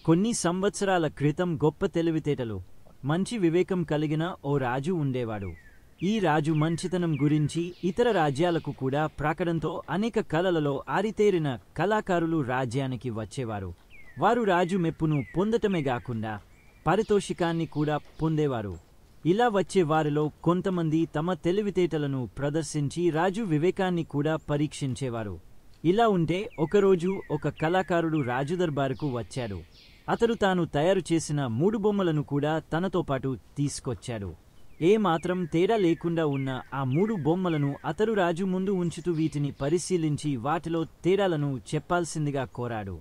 కొన్ని సంవత్సరాల క్రితం గొప్ప తెలివితేటలు, మంచి వివేకం కలిగిన ఓ రాజు ఉండేవాడు. ఈ రాజు మంచితనం గురించి ఇతర రాజ్యాలకు కూడా ప్రాకడంతో అనేక కళలలో ఆరితేరిన కళాకారులు రాజ్యానికి వచ్చేవారు. వారు రాజు మెప్పును పొందటమే గాకుండా పారితోషికాన్ని కూడా పొందేవారు. ఇలా వచ్చే వారిలో కొంతమంది తమ తెలివితేటలను ప్రదర్శించి రాజు వివేకాన్ని కూడా పరీక్షించేవారు. ఇలా ఉంటే ఒకరోజు ఒక కళాకారుడు రాజు దర్బారుకు వచ్చాడు. అతడు తాను తయారు చేసిన 3 బొమ్మలను కూడా తనతో పాటు తీసుకొచ్చాడు. ఏమాత్రం తేడా లేకుండా ఉన్న ఆ 3 బొమ్మలను అతడు రాజు ముందు ఉంచుతూ వీటిని పరిశీలించి వాటిలో తేడాలను చెప్పాల్సిందిగా కోరాడు.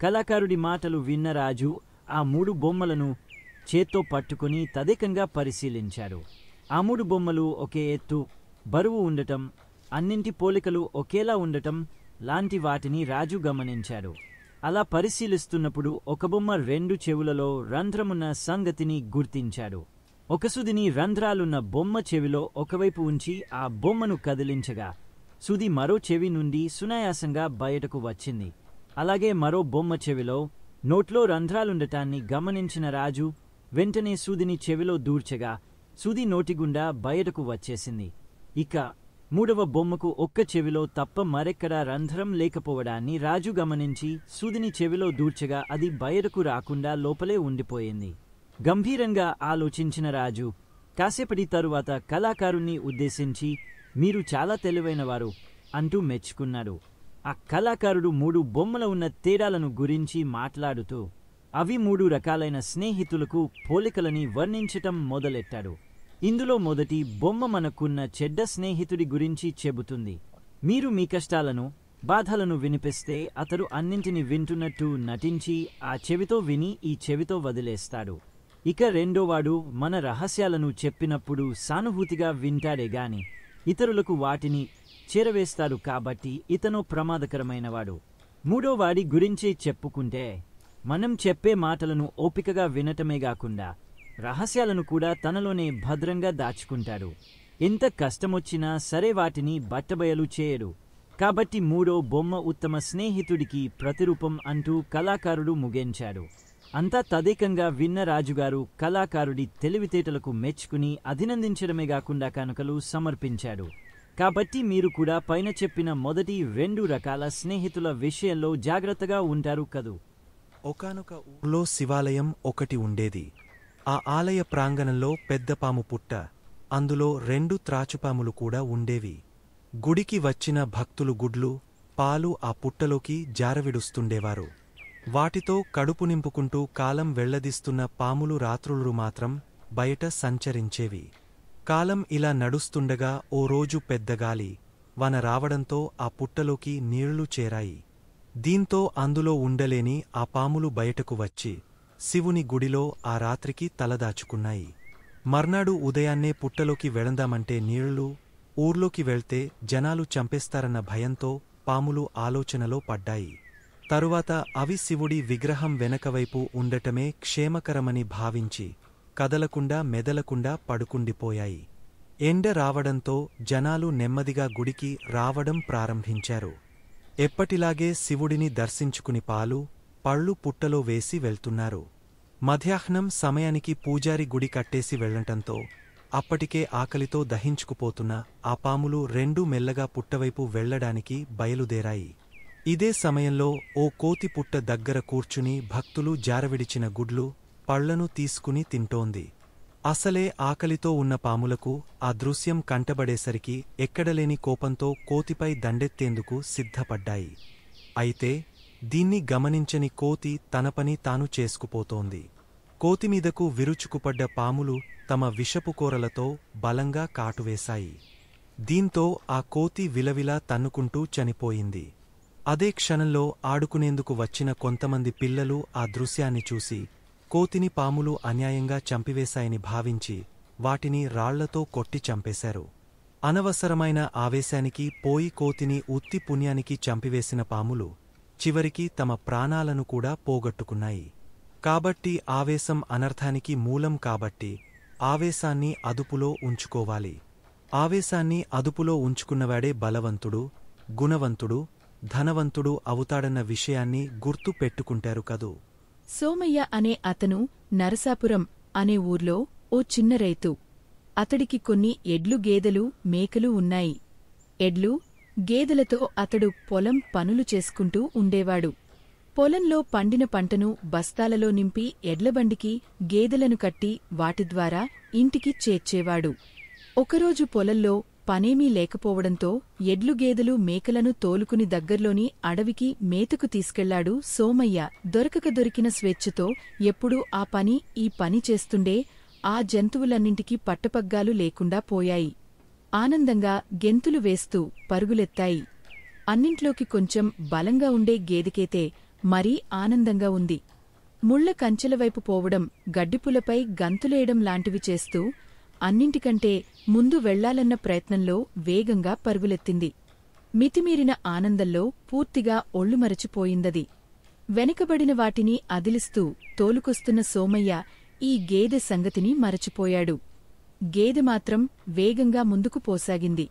కళాకారుడి మాటలు విన్న రాజు ఆ 3 బొమ్మలను చేత్తో పట్టుకుని తదేకంగా పరిశీలించాడు. ఆ 3 బొమ్మలు ఒకే ఎత్తు, బరువు ఉండటం, అన్నింటి పోలికలు ఒకేలా ఉండటం లాంటి వాటిని రాజు గమనించాడు. అలా పరిశీలిస్తున్నప్పుడు ఒక బొమ్మ 2 చెవులలో రంధ్రమున్న సంగతిని గుర్తించాడు. ఒక సుదిని రంధ్రాలున్న బొమ్మ చెవిలో ఒకవైపు ఉంచి ఆ బొమ్మను కదిలించగా సుది మరో చెవి నుండి సునాయాసంగా బయటకు వచ్చింది. అలాగే మరో బొమ్మ చెవిలో నోట్లో రంధ్రాలుండటాన్ని గమనించిన రాజు వెంటనే సూదిని చెవిలో దూర్చగా సూది నోటిగుండా బయటకు వచ్చేసింది. ఇక 3వ బొమ్మకు ఒక్క చెవిలో తప్ప మరెక్కడా రంధ్రం లేకపోవడాన్ని రాజు గమనించి సూదిని చెవిలో దూర్చగా అది బయటకు రాకుండా లోపలే ఉండిపోయింది. గంభీరంగా ఆలోచించిన రాజు కాసేపటి తరువాత కళాకారుణ్ణి ఉద్దేశించి, "మీరు చాలా తెలివైనవారు" అంటూ మెచ్చుకున్నాడు. ఆ కళాకారుడు 3 బొమ్మల ఉన్న తేడాలను గురించి మాట్లాడుతూ అవి 3 రకాలైన స్నేహితులకు పోలికలని వర్ణించటం మొదలెట్టాడు. ఇందులో మొదటి బొమ్మ మనకున్న చెడ్డ స్నేహితుడి గురించి చెబుతుంది. మీరు మీ కష్టాలను, బాధలను వినిపిస్తే అతడు అన్నింటిని వింటున్నట్టు నటించి ఆ చెవితో విని ఈ చెవితో వదిలేస్తాడు. ఇక రెండోవాడు మన రహస్యాలను చెప్పినప్పుడు సానుభూతిగా వింటాడే గాని ఇతరులకు వాటిని చేరవేస్తాడు, కాబట్టి ఇతను ప్రమాదకరమైనవాడు. మూడోవాడి గురించి చెప్పుకుంటే మనం చెప్పే మాటలను ఓపికగా వినటమే గాకుండా రహస్యాలను కూడా తనలోనే భద్రంగా దాచుకుంటాడు. ఎంత కష్టమొచ్చినా సరే వాటిని బట్టబయలు చేయడు. కాబట్టి 3వ బొమ్మ ఉత్తమ స్నేహితుడికి ప్రతిరూపం అంటూ కళాకారుడు ముగించాడు. అంతా తదేకంగా విన్న రాజుగారు కళాకారుడి తెలివితేటలకు మెచ్చుకుని అభినందించడమే గాకుండా కానుకలు సమర్పించాడు. కాబట్టి మీరు కూడా పైన చెప్పిన మొదటి 2 రకాల స్నేహితుల విషయంలో జాగ్రత్తగా ఉంటారు కదూ. ఒకానొక ఊర్లో శివాలయం ఒకటి ఉండేది. ఆ ఆలయ ప్రాంగణంలో పెద్ద పాము పుట్ట, అందులో 2 త్రాచుపాములు కూడా ఉండేవి. గుడికి వచ్చిన భక్తులు గుడ్లు, పాలు ఆ పుట్టలోకి జారవిడుస్తుండేవారు. వాటితో కడుపు నింపుకుంటూ కాలం వెళ్లదీస్తున్న పాములు రాత్రులు మాత్రం బయట సంచరించేవి. కాలం ఇలా నడుస్తుండగా ఓ రోజు పెద్దగాలి, వాన రావడంతో ఆ పుట్టలోకి నీళ్లు చేరాయి. దీంతో అందులో ఉండలేని ఆ పాములు బయటకు వచ్చి శివుని గుడిలో ఆ రాత్రికి తలదాచుకున్నాయి. మర్నాడు ఉదయాన్నే పుట్టలోకి వెళదామంటే నీళ్లు, ఊర్లోకి వెళ్తే జనాలు చంపేస్తారన్న భయంతో పాములు ఆలోచనలో పడ్డాయి. తరువాత అవి శివుడి విగ్రహం వెనకవైపు ఉండటమే క్షేమకరమని భావించి కదలకుండా మెదలకుండా పడుకుండిపోయాయి. ఎండ రావడంతో జనాలు నెమ్మదిగా గుడికి రావడం ప్రారంభించారు. ఎప్పటిలాగే శివుడిని దర్శించుకుని పాలు, పళ్ళు పుట్టలో వేసి వెళ్తున్నారు. మధ్యాహ్నం సమయానికి పూజారి గుడి కట్టేసి వెళ్లటంతో అప్పటికే ఆకలితో దహించుకుపోతున్న ఆ పాములు 2 మెల్లగా పుట్టవైపు వెళ్లడానికి బయలుదేరాయి. ఇదే సమయంలో ఓ కోతి పుట్ట దగ్గర కూర్చుని భక్తులు జారవిడిచిన గుడ్లు, పళ్లను తీసుకుని తింటోంది. అసలే ఆకలితో ఉన్న పాములకు ఆ దృశ్యం కంటబడేసరికి ఎక్కడలేని కోపంతో కోతిపై దండెత్తేందుకు సిద్ధపడ్డాయి. అయితే దీన్ని గమనించని కోతి తన పని తాను చేసుకుపోతోంది. కోతిమీదకు విరుచుకుపడ్డ పాములు తమ విషపు కోరలతో బలంగా కాటువేశాయి. దీంతో ఆ కోతి విలవిలా తన్నుకుంటూ చనిపోయింది. అదే క్షణంలో ఆడుకునేందుకు వచ్చిన కొంతమంది పిల్లలు ఆ దృశ్యాన్ని చూసి కోతిని పాములు అన్యాయంగా చంపివేశాయని భావించి వాటిని రాళ్లతో కొట్టి చంపేశారు. అనవసరమైన ఆవేశానికి పోయి కోతిని ఉత్తి పుణ్యానికి చంపివేసిన పాములు చివరికి తమ ప్రాణాలను కూడా పోగొట్టుకున్నాయి. కాబట్టి ఆవేశం అనర్థానికి మూలం. కాబట్టి ఆవేశాన్ని అదుపులో ఉంచుకోవాలి. ఆవేశాన్ని అదుపులో ఉంచుకున్నవాడే బలవంతుడు, గుణవంతుడు, ధనవంతుడు అవుతాడన్న విషయాన్ని గుర్తు పెట్టుకుంటారు కదూ. సోమయ్య అనే అతను నరసాపురం అనే ఊర్లో ఓ చిన్న రైతు. అతడికి కొన్ని ఎడ్లు, గేదెలు, మేకలు ఉన్నాయి. ఎడ్లు, గేదెలతో అతడు పొలం పనులు చేసుకుంటూ ఉండేవాడు. పొలంలో పండిన పంటను బస్తాలలో నింపి ఎడ్లబండికి గేదెలను కట్టి వాటి ద్వారా ఇంటికి చేర్చేవాడు. ఒకరోజు పొలంలో పనేమీ లేకపోవడంతో ఎడ్లు, గేదెలు, మేకలను తోలుకుని దగ్గర్లోని అడవికి మేతకు తీసుకెళ్లాడు సోమయ్య. దొరికిన స్వేచ్ఛతో ఎప్పుడూ ఈ పని చేస్తుండే ఆ జంతువులన్నింటికీ పట్టపగ్గాలు లేకుండా పోయాయి. ఆనందంగా గెంతులు వేస్తూ పరుగులెత్తాయి. అన్నింట్లోకి కొంచెం బలంగా ఉండే గేదెకైతే మరీ ఆనందంగా ఉంది. ముళ్ల కంచెలవైపు పోవడం, గడ్డిపులపై గంతులేయడం లాంటివి చేస్తూ అన్నింటికంటే ముందు వెళ్లాలన్న ప్రయత్నంలో వేగంగా పరుగులెత్తింది. మితిమీరిన ఆనందంలో పూర్తిగా ఒళ్ళు మరచిపోయిందది. వెనుకబడిన వాటిని అదిలిస్తూ తోలుకొస్తున్న సోమయ్య ఈ గేదె సంగతిని మరచిపోయాడు. గేదె మాత్రం వేగంగా ముందుకు పోసాగింది.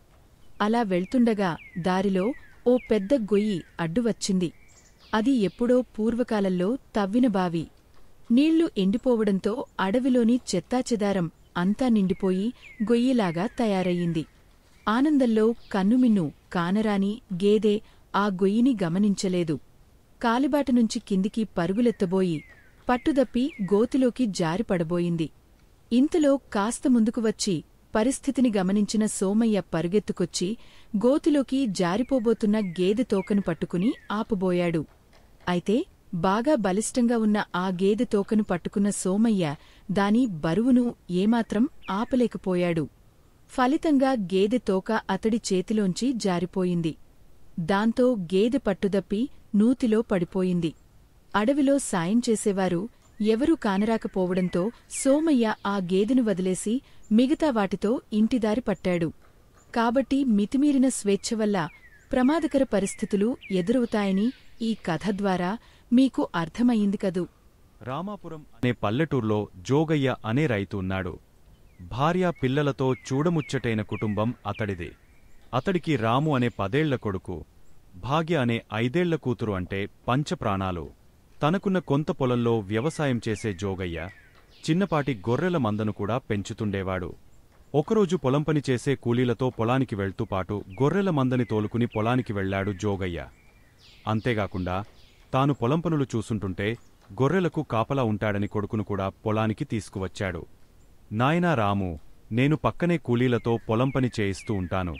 అలా వెళ్తుండగా దారిలో ఓ పెద్ద గొయ్యి అడ్డువచ్చింది. అది ఎప్పుడో పూర్వకాలంలో తవ్విన బావి. నీళ్లు ఎండిపోవడంతో అడవిలోని చెత్తాచెదారం అంతా నిండిపోయి గొయ్యిలాగా తయారయ్యింది. ఆనందంలో కన్నుమిన్ను కానరాని గేదె ఆ గొయ్యిని గమనించలేదు. కాలిబాటనుంచి కిందికి పరుగులెత్తబోయి పట్టుదప్పి గోతిలోకి జారిపడబోయింది. ఇంతలో కాస్త ముందుకు వచ్చి పరిస్థితిని గమనించిన సోమయ్య పరుగెత్తుకొచ్చి గోతిలోకి జారిపోబోతున్న గేదె తోకను పట్టుకుని ఆపబోయాడు. అయితే బాగా బలిష్టంగా ఉన్న ఆ గేదె తోకను పట్టుకున్న సోమయ్య దాని బరువును ఏమాత్రం ఆపలేకపోయాడు. ఫలితంగా గేదె తోక అతడి చేతిలోంచి జారిపోయింది. దాంతో గేదె పట్టుదప్పి నూతిలో పడిపోయింది. అడవిలో సాయం చేసేవారు ఎవరూ కానరాకపోవడంతో సోమయ్య ఆ గేదెను వదిలేసి మిగతా వాటితో ఇంటిదారి పట్టాడు. కాబట్టి మితిమీరిన స్వేచ్ఛ వల్ల ప్రమాదకర పరిస్థితులు ఎదురవుతాయని ఈ కథ ద్వారా మీకు అర్థమయ్యింది కదూ. రామాపురం అనే పల్లెటూర్లో జోగయ్య అనే రైతు ఉన్నాడు. భార్య, పిల్లలతో చూడముచ్చటైన కుటుంబం అతడిది. అతడికి రాము అనే 10 ఏళ్ల కొడుకు, భాగ్య అనే 5 ఏళ్ల కూతురు అంటే పంచప్రాణాలు. తనకున్న కొంత పొలంలో వ్యవసాయం చేసే జోగయ్య చిన్నపాటి గొర్రెల మందను కూడా పెంచుతుండేవాడు. ఒకరోజు పొలం పని చేసే కూలీలతో పొలానికి వెళ్తూ పాటు గొర్రెల మందని తోలుకుని పొలానికి వెళ్లాడు జోగయ్య. అంతేగాకుండా తాను పొలం పనులు చూసుంటుంటే గొర్రెలకు కాపలా ఉంటాడని కొడుకును కూడా పొలానికి తీసుకువచ్చాడు. నాయనా రాము, నేను పక్కనే కూలీలతో పొలం పని చేయిస్తూ ఉంటాను.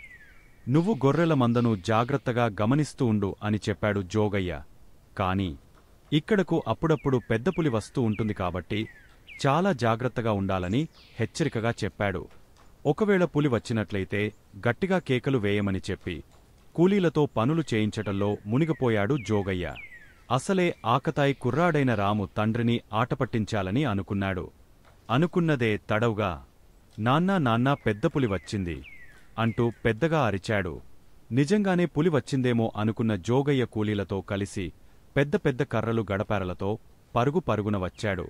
నువ్వు గొర్రెల మందను జాగ్రత్తగా గమనిస్తూ ఉండు అని చెప్పాడు జోగయ్య. కాని ఇక్కడకు అప్పుడప్పుడు పెద్ద పులి వస్తూ ఉంటుంది కాబట్టి చాలా జాగ్రత్తగా ఉండాలని హెచ్చరికగా చెప్పాడు. ఒకవేళ పులి వచ్చినట్లయితే గట్టిగా కేకలు వేయమని చెప్పి కూలీలతో పనులు చేయించటంలో మునిగిపోయాడు జోగయ్య. అసలే ఆకతాయి కుర్రాడైన రాము తండ్రిని ఆటపట్టించాలని అనుకున్నాడు. అనుకున్నదే తడవుగా నాన్నా నాన్నా పెద్ద పులి వచ్చింది అంటూ పెద్దగా అరిచాడు. నిజంగానే పులి వచ్చిందేమో అనుకున్న జోగయ్య కూలీలతో కలిసి పెద్ద పెద్ద కర్రలు, గడపారలతో పరుగు పరుగున వచ్చాడు.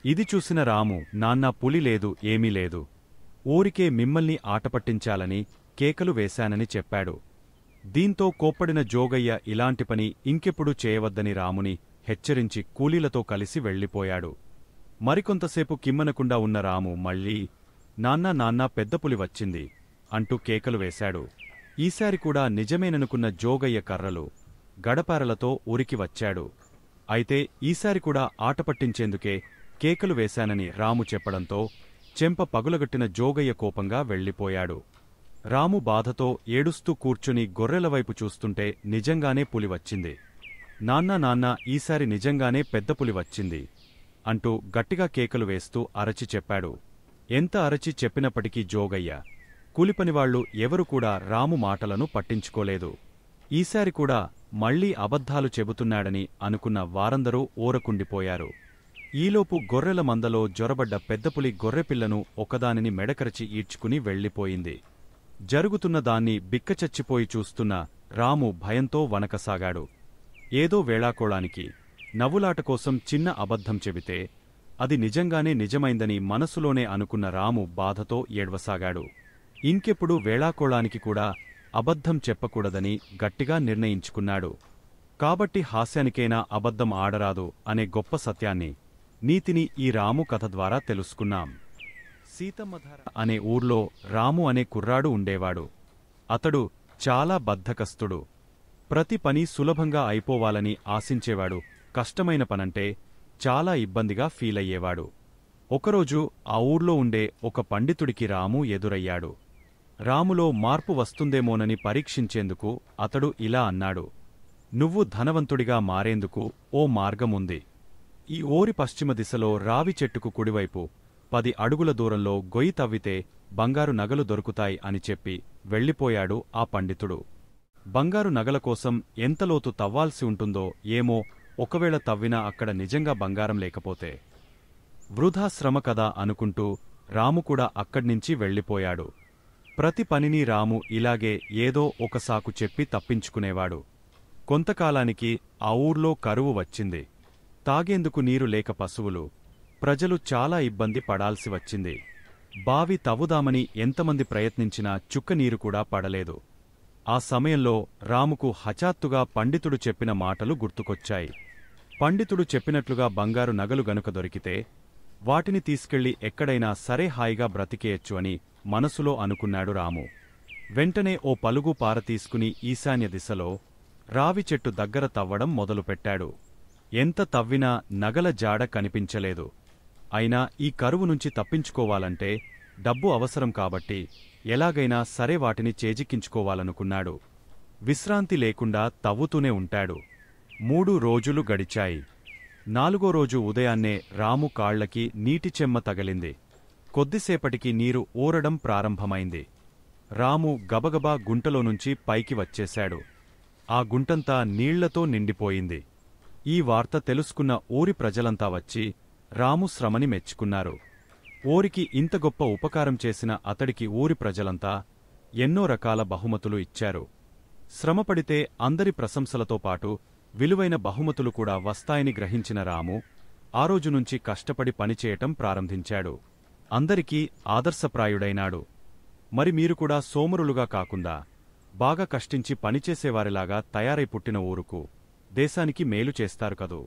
ఇది చూసిన రాము, నాన్నా పులి లేదు, ఏమీ లేదు, ఊరికే మిమ్మల్ని ఆటపట్టించాలని కేకలు వేశానని చెప్పాడు. దీంతో కోప్పడిన జోగయ్య ఇలాంటి పని ఇంకెప్పుడు చేయవద్దని రాముని హెచ్చరించి కూలీలతో కలిసి వెళ్లిపోయాడు. మరికొంతసేపు కిమ్మనకుండా ఉన్న రాము మళ్లీ నాన్నా నాన్నా పెద్ద పులి వచ్చింది అంటూ కేకలు వేశాడు. ఈసారి కూడా నిజమేననుకున్న జోగయ్య కర్రలు, గడపారలతో ఉరికి వచ్చాడు. అయితే ఈసారి కూడా ఆటపట్టించేందుకే కేకలు వేశానని రాము చెప్పడంతో చెంప పగులగొట్టిన జోగయ్య కోపంగా వెళ్లిపోయాడు. రాము బాధతో ఏడుస్తూ కూర్చుని గొర్రెలవైపు చూస్తుంటే నిజంగానే పులి వచ్చింది. నాన్నా నాన్నా, ఈసారి నిజంగానే పెద్ద పులి వచ్చింది అంటూ గట్టిగా కేకలు వేస్తూ అరచి చెప్పాడు. ఎంత అరచి చెప్పినప్పటికీ జోగయ్య, కూలిపనివాళ్లు ఎవరు కూడా రాము మాటలను పట్టించుకోలేదు. ఈసారి కూడా మళ్లీ అబద్ధాలు చెబుతున్నాడని అనుకున్న వారందరూ ఊరకుండిపోయారు. ఈలోపు గొర్రెల మందలో జొరబడ్డ పెద్దపులి గొర్రెపిల్లను ఒకదానిని మెడకరచి ఈడ్చుకుని వెళ్లిపోయింది. జరుగుతున్న దాన్ని బిక్కచచ్చిపోయి చూస్తున్న రాము భయంతో వణకసాగాడు. ఏదో వేళాకోళానికి, నవ్వులాట కోసం చిన్న అబద్ధం చెబితే అది నిజంగానే నిజమైందని మనసులోనే అనుకున్న రాము బాధతో ఏడ్వసాగాడు. ఇంకెప్పుడు వేళాకోళానికి కూడా అబద్ధం చెప్పకూడదని గట్టిగా నిర్ణయించుకున్నాడు. కాబట్టి హాస్యానికైనా అబద్ధం ఆడరాదు అనే గొప్ప సత్యాన్ని, నీతిని ఈ రాము కథ ద్వారా తెలుసుకున్నాం. సీతమ్మధార అనే ఊర్లో రాము అనే కుర్రాడు ఉండేవాడు. అతడు చాలా బద్ధకస్తుడు. ప్రతి పని సులభంగా అయిపోవాలని ఆశించేవాడు. కష్టమైన పనంటే చాలా ఇబ్బందిగా ఫీలయ్యేవాడు. ఒకరోజు ఆ ఊర్లో ఉండే ఒక పండితుడికి రాము ఎదురయ్యాడు. రాములో మార్పు వస్తుందేమోనని పరీక్షించేందుకు అతడు ఇలా అన్నాడు: నువ్వు ధనవంతుడిగా మారేందుకు ఓ మార్గముంది. ఈ ఊరి పశ్చిమ దిశలో రావి చెట్టుకు కుడివైపు 10 అడుగుల దూరంలో గొయ్యి తవ్వితే బంగారు నగలు దొరుకుతాయి అని చెప్పి వెళ్ళిపోయాడు ఆ పండితుడు. బంగారు నగల కోసం ఎంత లోతు తవ్వాల్సి ఉంటుందో ఏమో, ఒకవేళ తవ్వినా అక్కడ నిజంగా బంగారం లేకపోతే వృధా శ్రమ కదా అనుకుంటూ రాము కూడా అక్కడ్నించి వెళ్ళిపోయాడు. ప్రతి పనిని రాము ఇలాగే ఏదో ఒక సాకు చెప్పి తప్పించుకునేవాడు. కొంతకాలానికి ఆ ఊర్లో కరువు వచ్చింది. తాగేందుకు నీరు లేక పశువులు, ప్రజలు చాలా ఇబ్బంది పడాల్సి వచ్చింది. బావి తవ్వుదామని ఎంతమంది ప్రయత్నించినా చుక్క నీరు కూడా పడలేదు. ఆ సమయంలో రాముకు హఠాత్తుగా పండితుడు చెప్పిన మాటలు గుర్తుకొచ్చాయి. పండితుడు చెప్పినట్లుగా బంగారు నగలు గనుక దొరికితే వాటిని తీసుకెళ్లి ఎక్కడైనా సరే హాయిగా బ్రతికేయచ్చు అని మనసులో అనుకున్నాడు రాము. వెంటనే ఓ పలుగు పార తీసుకుని ఈశాన్య దిశలో రావి చెట్టు దగ్గర తవ్వడం మొదలుపెట్టాడు. ఎంత తవ్వినా నగల జాడ కనిపించలేదు. అయినా ఈ కరువు నుంచి తప్పించుకోవాలంటే డబ్బు అవసరం కాబట్టి ఎలాగైనా సరే వాటిని చేజిక్కించుకోవాలనుకున్నాడు. విశ్రాంతి లేకుండా తవ్వుతూనే ఉంటాడు. 3 రోజులు గడిచాయి. 4వ రోజు ఉదయాన్నే రాము కాళ్లకి నీటి చెమ్మ తగిలింది. కొద్దిసేపటికి నీరు ఊరడం ప్రారంభమైంది. రాము గబగబా గుంటలోనుంచి పైకి వచ్చేశాడు. ఆ గుంటంతా నీళ్లతో నిండిపోయింది. ఈ వార్త తెలుసుకున్న ఊరి ప్రజలంతా వచ్చి రాము శ్రమని మెచ్చుకున్నారు. ఊరికి ఇంత గొప్ప ఉపకారం చేసిన అతడికి ఊరి ప్రజలంతా ఎన్నో రకాల బహుమతులు ఇచ్చారు. శ్రమపడితే అందరి ప్రశంసలతో పాటు విలువైన బహుమతులు కూడా వస్తాయని గ్రహించిన రాము ఆ రోజునుంచి కష్టపడి పనిచేయటం ప్రారంభించాడు. అందరికీ ఆదర్శప్రాయుడైనాడు. మరి మీరు కూడా సోమరులుగా కాకుండా బాగా కష్టించి పనిచేసేవారిలాగా తయారై పుట్టిన ఊరుకు, దేశానికి మేలు చేస్తారు కదూ.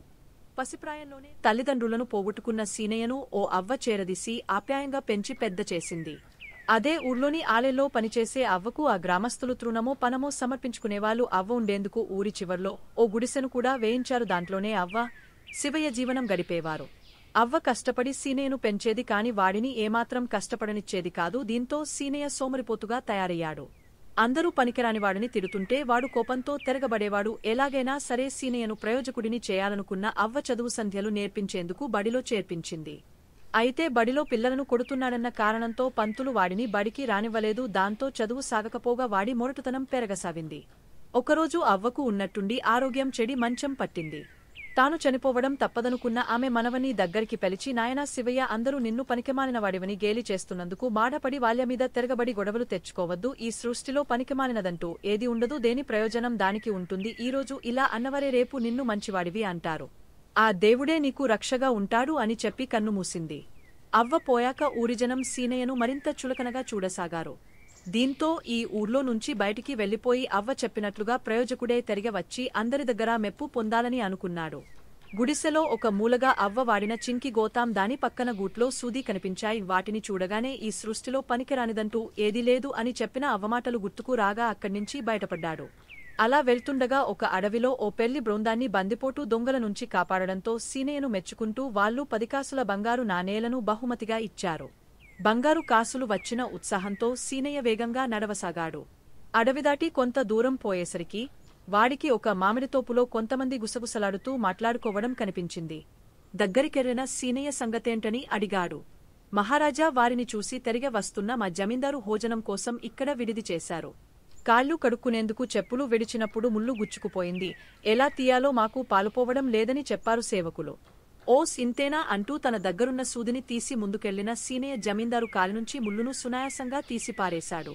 పసిప్రాయంలోనే తల్లిదండ్రులను పోగొట్టుకున్న సీనయ్యను ఓ అవ్వ చేరదీసి ఆప్యాయంగా పెంచి పెద్ద చేసింది. అదే ఊర్లోని ఆలెల్లో పనిచేసే అవ్వకు ఆ గ్రామస్తులు తృణమో పనమో సమర్పించుకునేవాళ్లు. అవ్వ ఉండేందుకు ఊరి చివర్లో ఓ గుడిసెను కూడా వేయించారు. దాంట్లోనే అవ్వ, శివయ్య జీవనం గడిపేవారు. అవ్వ కష్టపడి సీనయ్యను పెంచేది కాని వాడిని ఏమాత్రం కష్టపడనిచ్చేది కాదు. దీంతో సీనయ్య సోమరిపోతుగా తయారయ్యాడు. అందరూ పనికిరానివాడిని తిడుతుంటే వాడు కోపంతో తిరగబడేవాడు. ఎలాగైనా సరే సీనయ్యను ప్రయోజకుడిని చేయాలనుకున్న అవ్వ చదువు సంధ్యలు నేర్పించేందుకు బడిలో చేర్పించింది. అయితే బడిలో పిల్లలను కొడుతున్నాడన్న కారణంతో పంతులు వాడిని బడికి రానివ్వలేదు. దాంతో చదువు సాగకపోగా వాడి మొరటుతనం పెరగసాగింది. ఒకరోజు అవ్వకు ఉన్నట్టుండి ఆరోగ్యం చెడి మంచం పట్టింది. తాను చనిపోవడం తప్పదనుకున్న ఆమె మనవని దగ్గరికి పిలిచి, నాయనా శివయ్య, అందరూ నిన్ను పనికిమాలినవాడివని గేలి చేస్తున్నందుకు బాధపడి వాళ్లమీద తిరగబడి గొడవలు తెచ్చుకోవద్దు. ఈ సృష్టిలో పనికిమాలినదంటూ ఏది ఉండదు. దేని ప్రయోజనం దానికి ఉంటుంది. ఈరోజు ఇలా అన్నవరే రేపు నిన్ను మంచివాడివి అంటారు. ఆ దేవుడే నీకు రక్షగా ఉంటాడు అని చెప్పి కన్నుమూసింది. అవ్వ పోయాక ఊరిజనం సీనయ్యను మరింత చులకనగా చూడసాగారు. దీంతో ఈ ఊర్లో నుంచి బయటికి వెళ్లిపోయి అవ్వ చెప్పినట్లుగా ప్రయోజకుడే తిరిగి వచ్చి అందరి దగ్గర మెప్పు పొందాలని అనుకున్నాడు. గుడిసెలో ఒక మూలగా అవ్వ వాడిన చింకి గోతాం, దాని పక్కన గూట్లో సూది కనిపించాయి. వాటిని చూడగానే ఈ సృష్టిలో పనికిరానిదంటూ ఏదీ లేదు అని చెప్పిన అవ్వమాటలు గుర్తుకు రాగా అక్కడ్నించి బయటపడ్డాడు. అలా వెళ్తుండగా ఒక అడవిలో ఓ పెళ్లి బృందాన్ని బందిపోటు దొంగల నుంచి కాపాడడంతో సీనయ్యను మెచ్చుకుంటూ వాళ్లు 10 కాసుల బంగారు నాణేలను బహుమతిగా ఇచ్చారు. బంగారు కాసులు వచ్చిన ఉత్సాహంతో సీనయ్య వేగంగా నడవసాగాడు. అడవిదాటి కొంత దూరం పోయేసరికి వాడికి ఒక మామిడితోపులో కొంతమంది గుసగుసలాడుతూ మాట్లాడుకోవడం కనిపించింది. దగ్గరికెళ్లిన సీనయ్య సంగతేంటని అడిగాడు. మహారాజా, వారిని చూసి తిరిగి వస్తున్న మా జమీందారు భోజనం కోసం ఇక్కడ విడిది చేశారు. కాళ్లు కడుక్కునేందుకు చెప్పులు విడిచినప్పుడు ముళ్ళు గుచ్చుకుపోయింది. ఎలా తీయాలో మాకు పాలుపోవడం లేదని చెప్పారు సేవకులు. ఓస్ ఇంతేనా అంటూ తన దగ్గరున్న సూదిని తీసి ముందుకెళ్లిన సీనయ్య జమీందారు కాలినుంచి ముళ్ళును సునాయాసంగా తీసిపారేశాడు.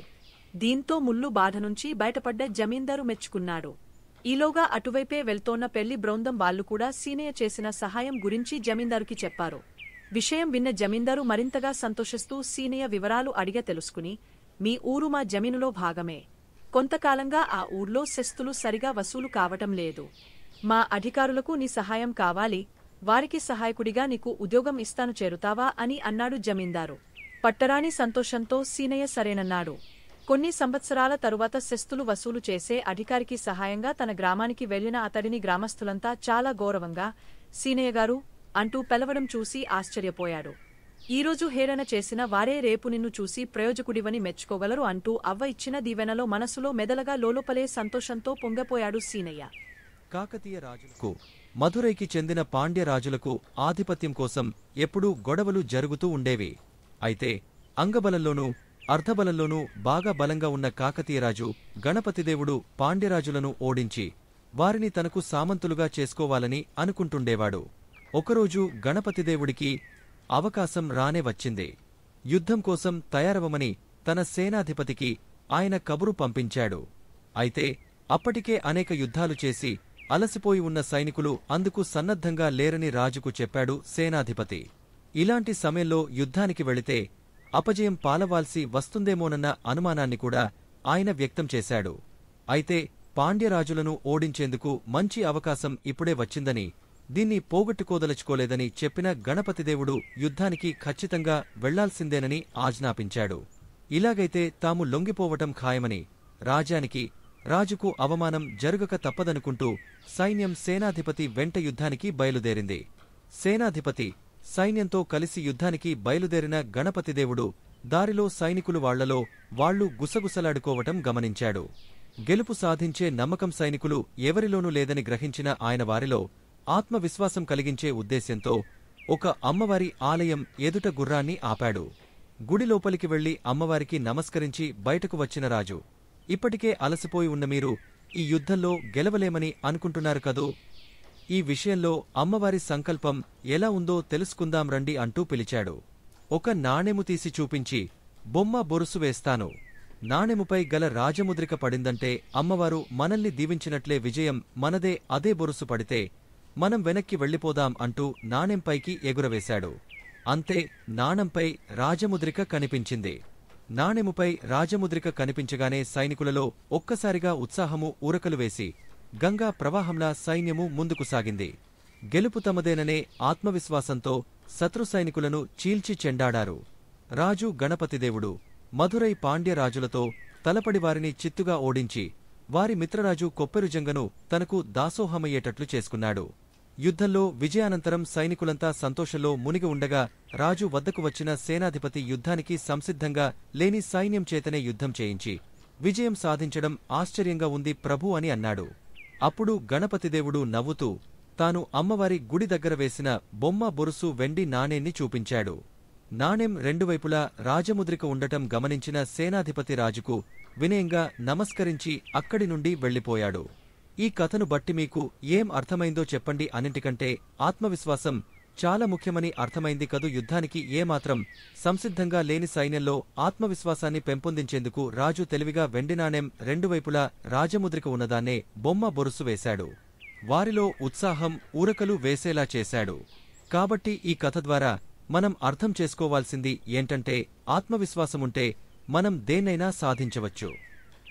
దీంతో ముళ్ళు బాధ నుంచి బయటపడ్డ జమీందారు మెచ్చుకున్నాడు. ఈలోగా అటువైపే వెళ్తోన్న పెళ్లి బృందం వాళ్లు కూడా సీనయ్య చేసిన సహాయం గురించి జమీందారుకి చెప్పారు. విషయం విన్న జమీందారు మరింతగా సంతోషిస్తూ సీనయ్య వివరాలు అడిగ తెలుసుకుని, మీ ఊరు మా జమీనులో భాగమే. కొంతకాలంగా ఆ ఊర్లో శస్తులు సరిగా వసూలు కావటం లేదు. మా అధికారులకు నీ సహాయం కావాలి, వారికి సహాయకుడిగా నీకు ఉద్యోగం ఇస్తాను, చేరుతావా అని అన్నాడు జమీందారు. పట్టరాని సంతోషంతో సీనయ్య సరేనన్నాడు. కొన్ని సంవత్సరాల తరువాత సెస్తులు వసూలు చేసే అధికారికి సహాయంగా తన గ్రామానికి వెళ్లిన అతడిని గ్రామస్తులంతా చాలా గౌరవంగా సీనయ్యగారు అంటూ పిలవడం చూసి ఆశ్చర్యపోయాడు. ఈరోజు హేళన చేసిన వారే రేపు నిన్ను చూసి ప్రయోజకుడివని మెచ్చుకోగలరు అంటూ అవ్వ ఇచ్చిన దీవెనలో మనసులో మెదలగా లోలోపలే సంతోషంతో పొంగపోయాడు సీనయ్య. కాకతీయ రాజులకు, మధురైకి చెందిన పాండ్య రాజులకు ఆధిపత్యం కోసం ఎప్పుడూ గొడవలు జరుగుతూ ఉండేవి. అయితే అంగబలంలోనూ అర్ధబలంలోనూ బాగా బలంగా ఉన్న కాకతీయరాజు గణపతిదేవుడు పాండ్యరాజులను ఓడించి వారిని తనకు సామంతులుగా చేసుకోవాలని అనుకుంటుండేవాడు. ఒకరోజు గణపతిదేవుడికి అవకాశం రానే వచ్చింది. యుద్ధం కోసం తయారవమని తన సేనాధిపతికి ఆయన కబురు పంపించాడు. అయితే అప్పటికే అనేక యుద్ధాలు చేసి అలసిపోయి ఉన్న సైనికులు అందుకు సన్నద్ధంగా లేరని రాజుకు చెప్పాడు సేనాధిపతి. ఇలాంటి సమయంలో యుద్ధానికి వెళితే అపజయం పాలవాల్సి వస్తుందేమోనన్న అనుమానాన్ని కూడా ఆయన వ్యక్తం చేశాడు. అయితే పాండ్యరాజులను ఓడించేందుకు మంచి అవకాశం ఇప్పుడే వచ్చిందని, దీన్ని పోగొట్టుకోదలుచుకోలేదని చెప్పిన గణపతిదేవుడు యుద్ధానికి ఖచ్చితంగా వెళ్లాల్సిందేనని ఆజ్ఞాపించాడు. ఇలాగైతే తాము లొంగిపోవటం ఖాయమని, రాజుకు అవమానం జరుగక తప్పదనుకుంటూ సైన్యం సేనాధిపతి వెంట యుద్ధానికి బయలుదేరింది. సేనాధిపతి సైన్యంతో కలిసి యుద్ధానికి బయలుదేరిన గణపతిదేవుడు దారిలో సైనికులు వాళ్లలో వాళ్లు గుసగుసలాడుకోవటం గమనించాడు. గెలుపు సాధించే నమ్మకం సైనికులు ఎవరిలోనూ లేదని గ్రహించిన ఆయన వారిలో ఆత్మవిశ్వాసం కలిగించే ఉద్దేశ్యంతో ఒక అమ్మవారి ఆలయం ఎదుట గుర్రాన్ని ఆపాడు. గుడి లోపలికి వెళ్లి అమ్మవారికి నమస్కరించి బయటకు వచ్చిన రాజు, ఇప్పటికే అలసిపోయి ఉన్న మీరు ఈ యుద్ధంలో గెలవలేమని అనుకుంటున్నారు కదూ, ఈ విషయంలో అమ్మవారి సంకల్పం ఎలా ఉందో తెలుసుకుందాం రండి అంటూ పిలిచాడు. ఒక నాణెము తీసి చూపించి, బొమ్మ బొరుసు వేస్తాను, నాణెముపై గల రాజముద్రిక పడిందంటే అమ్మవారు మనల్ని దీవించినట్లే, విజయం మనదే, అదే బొరుసు పడితే మనం వెనక్కి వెళ్లిపోదాం అంటూ నాణెంపైకి ఎగురవేశాడు. అంతే, నాణంపై రాజముద్రిక కనిపించింది. నాణెముపై రాజముద్రిక కనిపించగానే సైనికులలో ఒక్కసారిగా ఉత్సాహము ఊరకలు వేసి గంగా ప్రవాహంలా సైన్యము ముందుకు సాగింది. గెలుపు తమదేననే ఆత్మవిశ్వాసంతో శత్రు సైనికులను చీల్చి చెండాడారు. రాజు గణపతిదేవుడు మధురై పాండ్యరాజులతో తలపడి వారిని చిత్తుగా ఓడించి వారి మిత్రరాజు కొప్పెరుజంగను తనకు దాసోహమయ్యేటట్లు చేసుకున్నాడు. యుద్ధంలో విజయానంతరం సైనికులంతా సంతోషంలో మునిగి ఉండగా రాజు వద్దకు వచ్చిన సేనాధిపతి యుద్ధానికి సంసిద్ధంగా లేని సైన్యం చేతనే యుద్ధం చేయించి విజయం సాధించడం ఆశ్చర్యంగా ఉంది ప్రభూ అని అన్నాడు. అప్పుడు గణపతిదేవుడు నవ్వుతూ తాను అమ్మవారి గుడి దగ్గర వేసిన బొమ్మ బొరుసు వెండి నాణేన్ని చూపించాడు. నాణెం రెండువైపులా రాజముద్రిక ఉండటం గమనించిన సేనాధిపతి రాజుకు వినయంగా నమస్కరించి అక్కడి నుండి వెళ్లిపోయాడు. ఈ కథను బట్టి మీకు ఏం అర్థమైందో చెప్పండి. అన్నింటికంటే ఆత్మవిశ్వాసం చాలా ముఖ్యమని అర్థమైంది కదూ. యుద్ధానికి ఏమాత్రం సంసిద్ధంగా లేని సైన్యంలో ఆత్మవిశ్వాసాన్ని పెంపొందించేందుకు రాజు తెలివిగా వెండి నాణెం రెండువైపులా రాజముద్రిక ఉన్నదాన్నే బొమ్మ బొరుసు వేశాడు. వారిలో ఉత్సాహం ఊరకలు వేసేలా చేశాడు. కాబట్టి ఈ కథ ద్వారా మనం అర్థం చేసుకోవాల్సింది ఏంటంటే, ఆత్మవిశ్వాసముంటే మనం దేన్నైనా సాధించవచ్చు.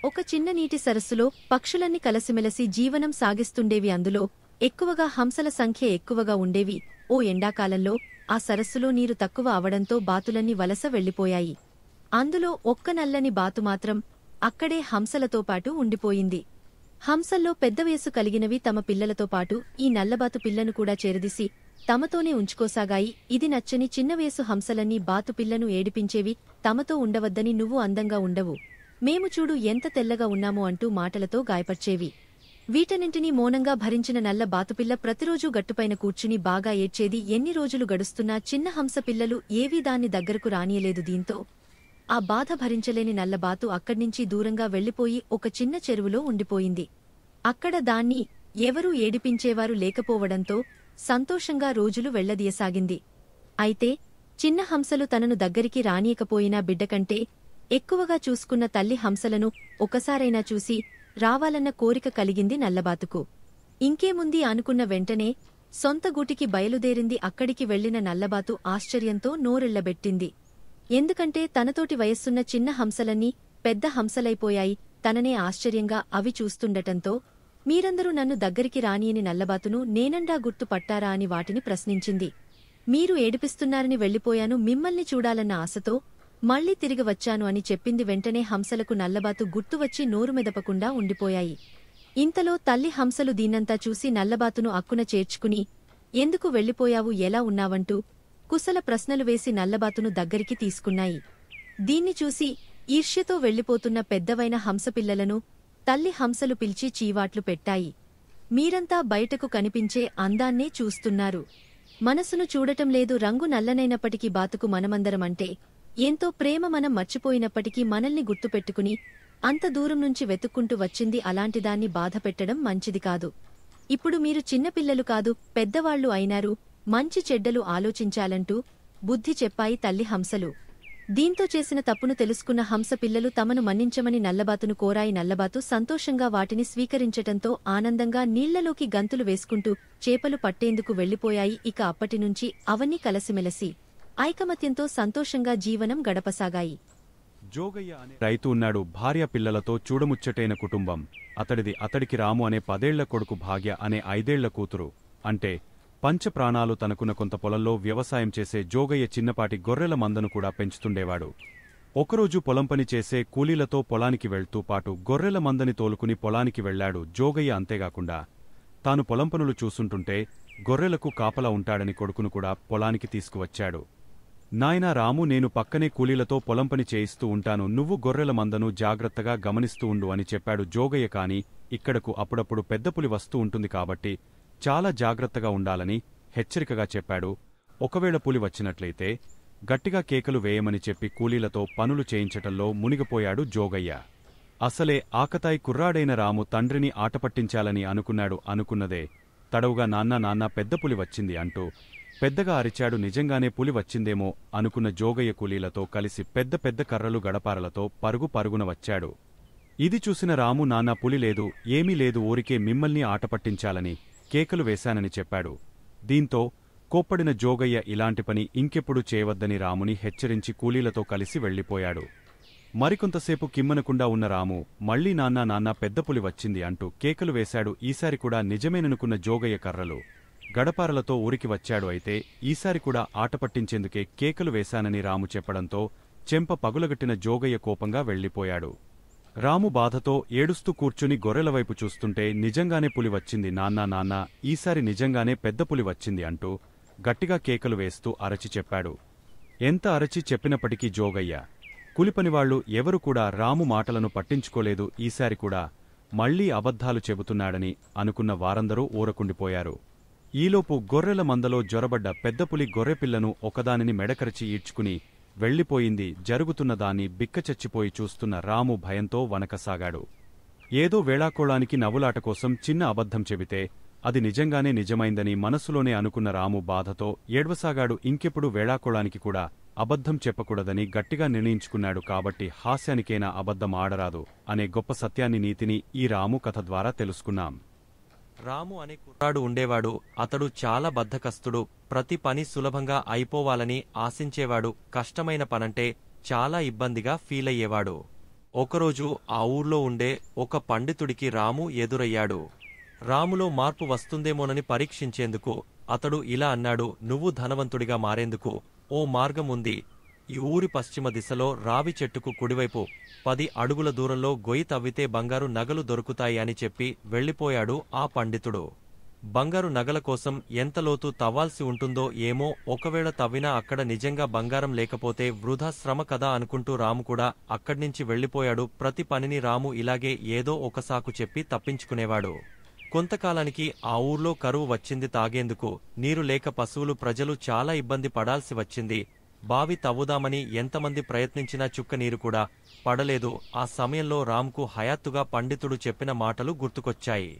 ఒక చిన్న నీటి సరస్సులో పక్షులన్నీ కలసిమెలసి జీవనం సాగిస్తుండేవి. అందులో ఎక్కువగా హంసల సంఖ్య ఎక్కువగా ఉండేవి. ఓ ఎండాకాలంలో ఆ సరస్సులో నీరు తక్కువ అవడంతో బాతులన్నీ వలస వెళ్లిపోయాయి. అందులో ఒక్క నల్లని బాతు మాత్రం అక్కడే హంసలతో పాటు ఉండిపోయింది. హంసల్లో పెద్ద వయసు కలిగినవి తమ పిల్లలతో పాటు ఈ నల్లబాతు పిల్లను కూడా చేరదీసి తమతోనే ఉంచుకోసాగాయి. ఇది నచ్చని చిన్న వయసు హంసలన్నీ బాతు పిల్లను ఏడిపించేవి. తమతో ఉండవద్దని, నువ్వు అందంగా ఉండవు, మేము చూడు ఎంత తెల్లగా ఉన్నామో అంటూ మాటలతో గాయపర్చేవి. వీటన్నింటినీ మౌనంగా భరించిన నల్ల బాతుపిల్ల ప్రతిరోజూ గట్టుపైన కూర్చుని బాగా ఏడ్చేది. ఎన్ని రోజులు గడుస్తున్నా చిన్న హంస పిల్లలు ఏవీ దాన్ని దగ్గరకు రానియలేదు. దీంతో ఆ బాధ భరించలేని నల్లబాతు అక్కడ్నించి దూరంగా వెళ్లిపోయి ఒక చిన్న చెరువులో ఉండిపోయింది. అక్కడ దాన్ని ఎవరూ ఏడిపించేవారు లేకపోవడంతో సంతోషంగా రోజులు వెళ్లదీయసాగింది. అయితే చిన్న హంసలు తనను దగ్గరికి రానియకపోయినా బిడ్డకంటే ఎక్కువగా చూసుకున్న తల్లి హంసలను ఒకసారైనా చూసి రావాలన్న కోరిక కలిగింది నల్లబాతుకు. ఇంకేముంది అనుకున్న వెంటనే సొంత గూటికి బయలుదేరింది. అక్కడికి వెళ్లిన నల్లబాతు ఆశ్చర్యంతో నోరెళ్లబెట్టింది. ఎందుకంటే తనతోటి వయస్సున్న చిన్న హంసలన్నీ పెద్ద హంసలైపోయాయి. తననే ఆశ్చర్యంగా అవి చూస్తుండటంతో మీరందరూ నన్ను దగ్గరికి రానియని నల్లబాతును నేనండా గుర్తు పట్టారా అని వాటిని ప్రశ్నించింది. మీరు ఏడిపిస్తున్నారని వెళ్ళిపోయాను, మిమ్మల్ని చూడాలన్న ఆశతో మళ్లీ తిరిగి వచ్చాను అని చెప్పింది. వెంటనే హంసలకు నల్లబాతు గుర్తువచ్చి నోరు మెదపకుండా ఉండిపోయాయి. ఇంతలో తల్లి హంసలు దీన్నంతా చూసి నల్లబాతును అక్కున చేర్చుకుని, ఎందుకు వెళ్ళిపోయావు, ఎలా ఉన్నావంటూ కుశల ప్రశ్నలు వేసి నల్లబాతును దగ్గరికి తీసుకున్నాయి. దీన్ని చూసి ఈర్ష్యతో వెళ్ళిపోతున్న పెద్దవైన హంసపిల్లలను తల్లి హంసలు పిలిచి చీవాట్లు పెట్టాయి. మీరంతా బయటకు కనిపించే అందాన్నే చూస్తున్నారు, మనసును చూడటం లేదు. రంగు నల్లనైనప్పటికీ బాతుకు మనమందరమంటే ఎంతో ప్రేమ. మనం మర్చిపోయినప్పటికీ మనల్ని గుర్తుపెట్టుకుని అంత దూరం నుంచి వెతుక్కుంటూ వచ్చింది. అలాంటిదాన్ని బాధపెట్టడం మంచిది కాదు. ఇప్పుడు మీరు చిన్నపిల్లలు కాదు, పెద్దవాళ్లు అయినారు, మంచి చెడ్డలు ఆలోచించాలంటూ బుద్ధి చెప్పాయి తల్లి హంసలు. దీంతో చేసిన తప్పును తెలుసుకున్న హంస పిల్లలు తమను మన్నించమని నల్లబాతును కోరాయి. నల్లబాతు సంతోషంగా వాటిని స్వీకరించటంతో ఆనందంగా నీళ్లలోకి గంతులు వేసుకుంటూ చేపలు పట్టేందుకు వెళ్లిపోయాయి. ఇక అప్పటినుంచి అవన్నీ కలసిమెలసి ఐకమత్యంతో సంతోషంగా జీవనం గడపసాగాయి. జోగయ్య అనే రైతు ఉన్నాడు. భార్య పిల్లలతో చూడముచ్చటైన కుటుంబం అతడిది. అతడికి రాము అనే 10 ఏళ్ల కొడుకు, భాగ్య అనే 5 ఏళ్ల కూతురు. అంటే పంచప్రాణాలు తనకున్న కొంత పొలంలో వ్యవసాయం చేసే జోగయ్య చిన్నపాటి గొర్రెల మందను కూడా పెంచుతుండేవాడు. ఒకరోజు పొలం పని చేసే కూలీలతో పొలానికి వెళ్తూ పాటు గొర్రెల మందని తోలుకుని పొలానికి వెళ్లాడు జోగయ్య. అంతేగాకుండా తాను పొలం పనులు చూసుంటుంటే గొర్రెలకు కాపలా ఉంటాడని కొడుకును కూడా పొలానికి తీసుకువచ్చాడు. నాయనా రాము, నేను పక్కనే కూలీలతో పొలం పని చేయిస్తూ ఉంటాను, నువ్వు గొర్రెల మందను జాగ్రత్తగా గమనిస్తూ ఉండు అని చెప్పాడు జోగయ్య. కాని ఇక్కడకు అప్పుడప్పుడు పెద్ద పులి వస్తూ ఉంటుంది కాబట్టి చాలా జాగ్రత్తగా ఉండాలని హెచ్చరికగా చెప్పాడు. ఒకవేళ పులి వచ్చినట్లయితే గట్టిగా కేకలు వేయమని చెప్పి కూలీలతో పనులు చేయించటంలో మునిగిపోయాడు జోగయ్య. అసలే ఆకతాయి కుర్రాడైన రాము తండ్రిని ఆటపట్టించాలని అనుకున్నాడు. అనుకున్నదే తడవుగా నాన్న పెద్ద పులి వచ్చింది అంటూ పెద్దగా అరిచాడు. నిజంగానే పులి వచ్చిందేమో అనుకున్న జోగయ్య కూలీలతో కలిసి పెద్ద పెద్ద కర్రలు గడపారలతో పరుగున వచ్చాడు. ఇది చూసిన రాము, నాన్న పులి లేదు, ఏమీ లేదు, ఊరికే మిమ్మల్ని ఆటపట్టించాలని కేకలు వేశానని చెప్పాడు. దీంతో కోప్పడిన జోగయ్య ఇలాంటి పని ఇంకెప్పుడు చేయవద్దని రాముని హెచ్చరించి కూలీలతో కలిసి వెళ్లిపోయాడు. మరికొంతసేపు కిమ్మనకుండా ఉన్న రాము మళ్లీ నాన్న పెద్ద పులి వచ్చింది అంటూ కేకలు వేశాడు. ఈసారి కూడా నిజమేననుకున్న జోగయ్య కర్రలు గడపారలతో ఊరికి వచ్చాడు. అయితే ఈసారి కూడా ఆటపట్టించేందుకే కేకలు వేశానని రాము చెప్పడంతో చెంప పగులగట్టిన జోగయ్య కోపంగా వెళ్లిపోయాడు. రాము బాధతో ఏడుస్తూ కూర్చుని గొర్రెలవైపు చూస్తుంటే నిజంగానే పులి వచ్చింది, నాన్న ఈసారి నిజంగానే పెద్ద పులి వచ్చింది అంటూ గట్టిగా కేకలు వేస్తూ అరచి చెప్పాడు. ఎంత అరచి చెప్పినప్పటికీ జోగయ్య కూలిపనివాళ్లు ఎవరు కూడా రాము మాటలను పట్టించుకోలేదు. ఈసారి కూడా మళ్లీ అబద్ధాలు చెబుతున్నాడని అనుకున్న వారందరూ ఊరకుండిపోయారు. ఈలోపు గొర్రెల మందలో జొరబడ్డ పెద్దపులి గొర్రెపిల్లను ఒకదానిని మెడకరచి ఈడ్చుకుని వెళ్లిపోయింది. జరుగుతున్నదాన్ని బిక్కచచ్చిపోయి చూస్తున్న రాము భయంతో వనకసాగాడు. ఏదో వేళాకోళానికి నవ్వులాట కోసం చిన్న అబద్ధం చెబితే అది నిజంగానే నిజమైందని మనసులోనే అనుకున్న రాము బాధతో ఏడ్వసాగాడు. ఇంకెప్పుడు వేళాకోళానికి కూడా అబద్ధం చెప్పకూడదని గట్టిగా నిర్ణయించుకున్నాడు. కాబట్టి హాస్యానికైనా అబద్ధం ఆడరాదు అనే గొప్ప సత్యాన్ని, నీతిని ఈ రాము కథ ద్వారా తెలుసుకున్నాం. రాము అనే కుర్రాడు ఉండేవాడు. అతడు చాలా బద్ధకస్తుడు. ప్రతి పని సులభంగా అయిపోవాలని ఆశించేవాడు. కష్టమైన పనంటే చాలా ఇబ్బందిగా ఫీలయ్యేవాడు. ఒకరోజు ఆ ఊర్లో ఉండే ఒక పండితుడికి రాము ఎదురయ్యాడు. రాములో మార్పు వస్తుందేమోనని పరీక్షించేందుకు అతడు ఇలా అన్నాడు, నువ్వు ధనవంతుడిగా మారేందుకు ఓ మార్గం ఉంది. ఈ ఊరి పశ్చిమ దిశలో రావి చెట్టుకు కుడివైపు 10 అడుగుల దూరంలో గొయ్యి తవ్వితే బంగారు నగలు దొరుకుతాయి అని చెప్పి వెళ్లిపోయాడు ఆ పండితుడు. బంగారు నగల కోసం ఎంత లోతు తవ్వాల్సి ఉంటుందో ఏమో, ఒకవేళ తవ్వినా అక్కడ నిజంగా బంగారం లేకపోతే వృధా శ్రమ కదా అనుకుంటూ రాము కూడా అక్కడ్నించి వెళ్లిపోయాడు. ప్రతి పనిని రాము ఇలాగే ఏదో ఒక సాకు చెప్పి తప్పించుకునేవాడు. కొంతకాలానికి ఆ ఊర్లో కరువు వచ్చింది. తాగేందుకు నీరు లేక పశువులు, ప్రజలు చాలా ఇబ్బంది పడాల్సి వచ్చింది. బావి తవ్వుదామని ఎంతమంది ప్రయత్నించినా చుక్క నీరు కూడా పడలేదు. ఆ సమయంలో రామ్కు హయాత్తుగా పండితుడు చెప్పిన మాటలు గుర్తుకొచ్చాయి.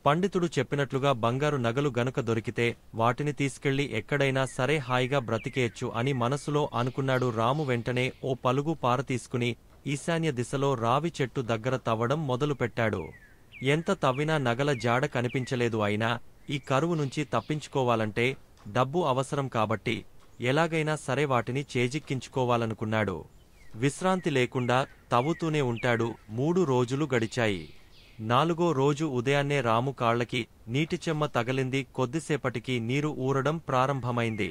పండితుడు చెప్పినట్లుగా బంగారు నగలు గనుక దొరికితే వాటిని తీసుకెళ్లి ఎక్కడైనా సరే హాయిగా బ్రతికేయచ్చు అని మనసులో అనుకున్నాడు. రాము వెంటనే ఓ పలుగు పార తీసుకుని ఈశాన్య దిశలో రావి చెట్టు దగ్గర తవ్వడం మొదలుపెట్టాడు. ఎంత తవ్వినా నగల జాడ కనిపించలేదు. అయినా ఈ కరువు నుంచి తప్పించుకోవాలంటే డబ్బు అవసరం కాబట్టి ఎలాగైనా సరే వాటిని చేజిక్కించుకోవాలనుకున్నాడు. విశ్రాంతి లేకుండా తవ్వుతూనే ఉంటాడు. 3 రోజులు గడిచాయి. 4వ రోజు ఉదయాన్నే రాము కాళ్లకి నీటిచెమ్మ తగిలింది. కొద్దిసేపటికి నీరు ఊరడం ప్రారంభమైంది.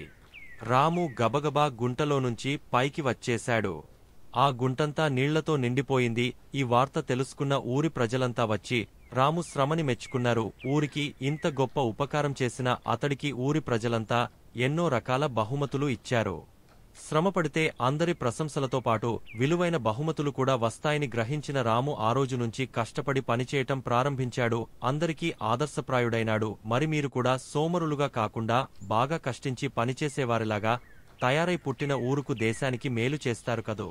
రాము గబగబా గుంటలోనుంచి పైకి వచ్చేశాడు. ఆ గుంటంతా నీళ్లతో నిండిపోయింది. ఈ వార్త తెలుసుకున్న ఊరి ప్రజలంతా వచ్చి రాము శ్రమని మెచ్చుకున్నారు. ఊరికి ఇంత గొప్ప ఉపకారం చేసిన అతడికి ఊరి ప్రజలంతా ఎన్నో రకాల బహుమతులు ఇచ్చారు. శ్రమపడితే అందరి ప్రశంసలతో పాటు విలువైన బహుమతులు కూడా వస్తాయని గ్రహించిన రాము ఆ రోజు నుంచి కష్టపడి పనిచేయటం ప్రారంభించాడు. అందరికీ ఆదర్శప్రాయుడైనాడు. మరి మీరు కూడా సోమరులుగా కాకుండా బాగా కష్టించి పనిచేసేవారిలాగా తయారై పుట్టిన ఊరుకు దేశానికి మేలు చేస్తారు కదూ.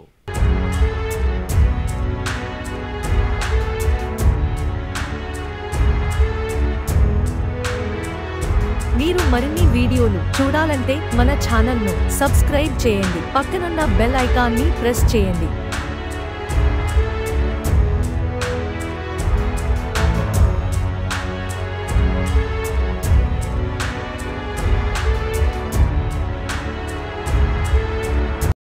మీరు మరిన్ని వీడియోలు చూడాలంటే మన ఛానల్ను సబ్స్క్రైబ్ చేయండి. పక్కనున్న బెల్ ఐకాన్ని ప్రెస్ చేయండి.